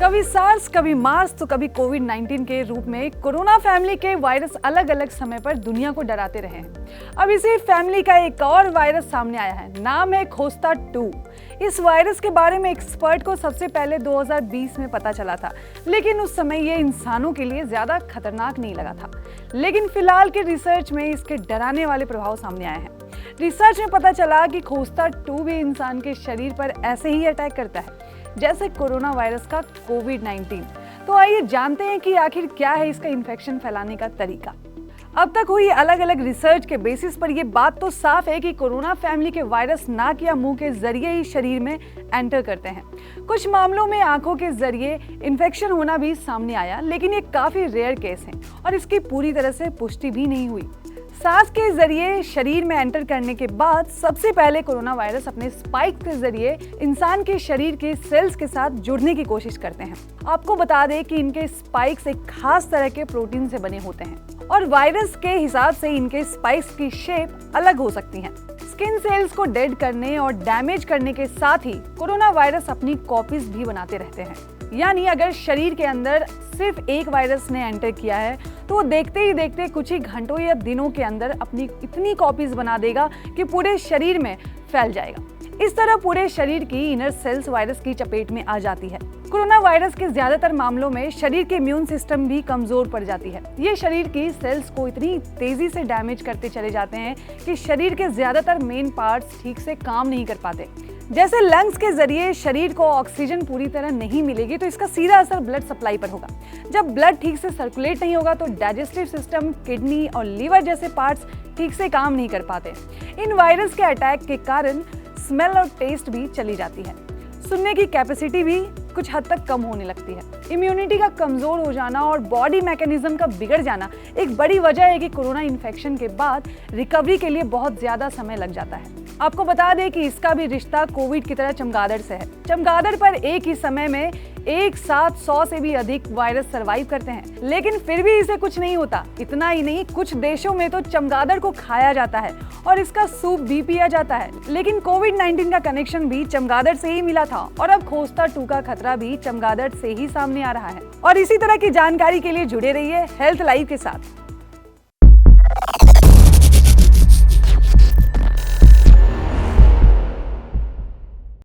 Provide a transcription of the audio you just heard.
कभी सार्स, कभी मार्स तो कभी कोविड-19 के रूप में कोरोना फैमिली के वायरस अलग अलग समय पर दुनिया को डराते रहे हैं। अब इसी फैमिली का एक और वायरस सामने आया है, नाम है खोस्टा 2। इस वायरस के बारे में एक्सपर्ट को सबसे पहले 2020 में पता चला था, लेकिन उस समय ये इंसानों के लिए ज्यादा खतरनाक नहीं लगा था। लेकिन फिलहाल के रिसर्च में इसके डराने वाले प्रभाव सामने आए हैं। रिसर्च में पता चला कि खोस्टा 2 भी इंसान के शरीर पर ऐसे ही अटैक करता है जैसे कोरोना वायरस का कोविड-19। तो आइए जानते हैं कि आखिर क्या है इसका इन्फेक्शन फैलाने का तरीका। अब तक हुई अलग अलग रिसर्च के बेसिस पर यह बात तो साफ है कि कोरोना फैमिली के वायरस नाक या मुंह के जरिए ही शरीर में एंटर करते हैं। कुछ मामलों में आंखों के जरिए इन्फेक्शन होना भी सामने आया, लेकिन ये काफी रेयर केस है और इसकी पूरी तरह से पुष्टि भी नहीं हुई। सांस के जरिए शरीर में एंटर करने के बाद सबसे पहले कोरोना वायरस अपने स्पाइक के जरिए इंसान के शरीर के सेल्स के साथ जुड़ने की कोशिश करते हैं। आपको बता दें कि इनके स्पाइक्स एक खास तरह के प्रोटीन से बने होते हैं और वायरस के हिसाब से इनके स्पाइक्स की शेप अलग हो सकती है। स्किन सेल्स को डेड करने और डैमेज करने के साथ ही कोरोना वायरस अपनी कॉपीज भी बनाते रहते हैं। यानी अगर शरीर के अंदर सिर्फ एक वायरस ने एंटर किया है तो वो देखते ही देखते कुछ ही घंटों या दिनों के अंदर अपनी इतनी कॉपीज बना देगा कि पूरे शरीर में फैल जाएगा। इस तरह पूरे शरीर की इनर सेल्स वायरस की चपेट में आ जाती है। कोरोना वायरस के ज्यादातर मामलों में शरीर के इम्यून सिस्टम भी कमजोर पड़ जाती है। ये शरीर की सेल्स को इतनी तेजी से डैमेज करते चले जाते हैं कि शरीर के ज्यादातर मेन पार्ट्स ठीक से काम नहीं कर पाते। जैसे लंग्स के जरिए शरीर को ऑक्सीजन पूरी तरह नहीं मिलेगी तो इसका सीधा असर ब्लड सप्लाई पर होगा। जब ब्लड ठीक से सर्कुलेट नहीं होगा तो डाइजेस्टिव सिस्टम, किडनी और लीवर जैसे पार्ट्स ठीक से काम नहीं कर पाते। इन वायरस के अटैक के कारण स्मेल और टेस्ट भी चली जाती है। सुनने की कैपेसिटी भी कुछ हद तक कम होने लगती है। इम्यूनिटी का कमजोर हो जाना और बॉडी मैकेनिज्म का बिगड़ जाना एक बड़ी वजह है कि कोरोना इन्फेक्शन के बाद रिकवरी के लिए बहुत ज्यादा समय लग जाता है। आपको बता दें कि इसका भी रिश्ता कोविड की तरह चमगादड़ से है। चमगादड़ पर एक ही समय में एक साथ 100 से भी अधिक वायरस सरवाइव करते हैं, लेकिन फिर भी इसे कुछ नहीं होता। इतना ही नहीं, कुछ देशों में तो चमगादड़ को खाया जाता है और इसका सूप भी पिया जाता है। लेकिन कोविड-19 का कनेक्शन भी चमगादड़ से ही मिला था और अब खोस्टा 2 का खतरा भी चमगादड़ से ही सामने आ रहा है। और इसी तरह की जानकारी के लिए जुड़े रहिए हेल्थ लाइव के साथ।